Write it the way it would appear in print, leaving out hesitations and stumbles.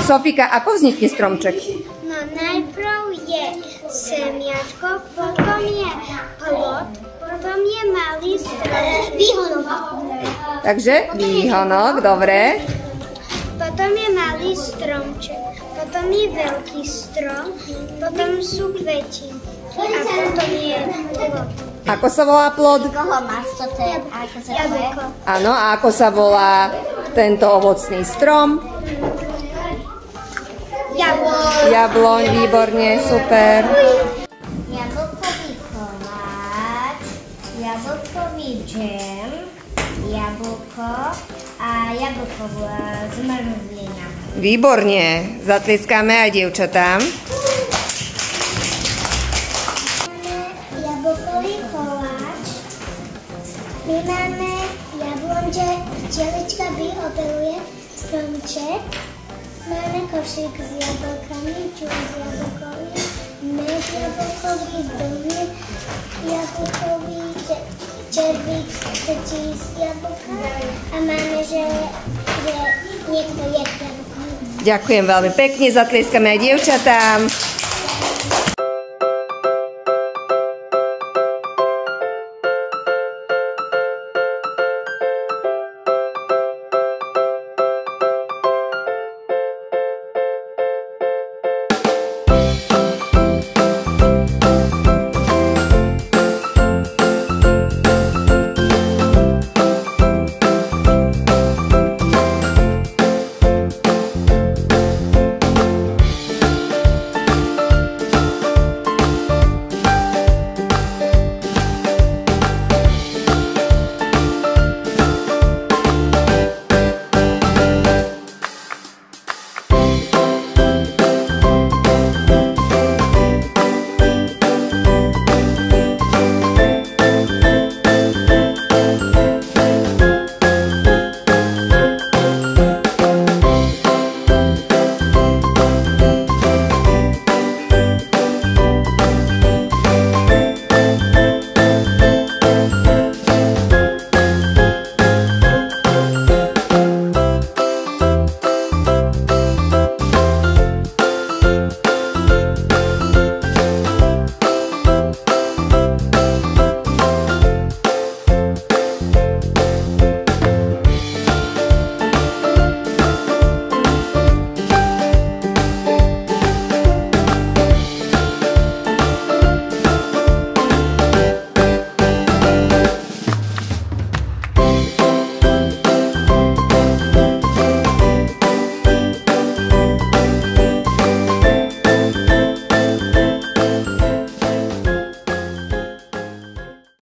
Sofika, ako vznikne stromček? No najprv je semiačko, potom je plod, potom je malý strom. Výhonok. Takže výhonok, dobre. Potom je malý stromček, potom je veľký strom, potom sú kvetinky a potom je plod. Ako sa volá plod? Koho máš, čo to je? Jablko. Áno, a ako sa volá tento ovocný strom? Jabloň, výborne, super. Jablkový koláč, jablkový džem, jablko a jablková zmrzlina. Výborne, zatlieskáme aj dievčatám. Jablkový koláč, my máme jablonže, včelička vyopeluje stromček, máme košík s jablkami, čuj s jablkovým, med jablkový, dohľad jablkový, červík točí s jablkami a máme, že niekto je jablkový. Ďakujem veľmi pekne, zatlieskame aj dievčatám.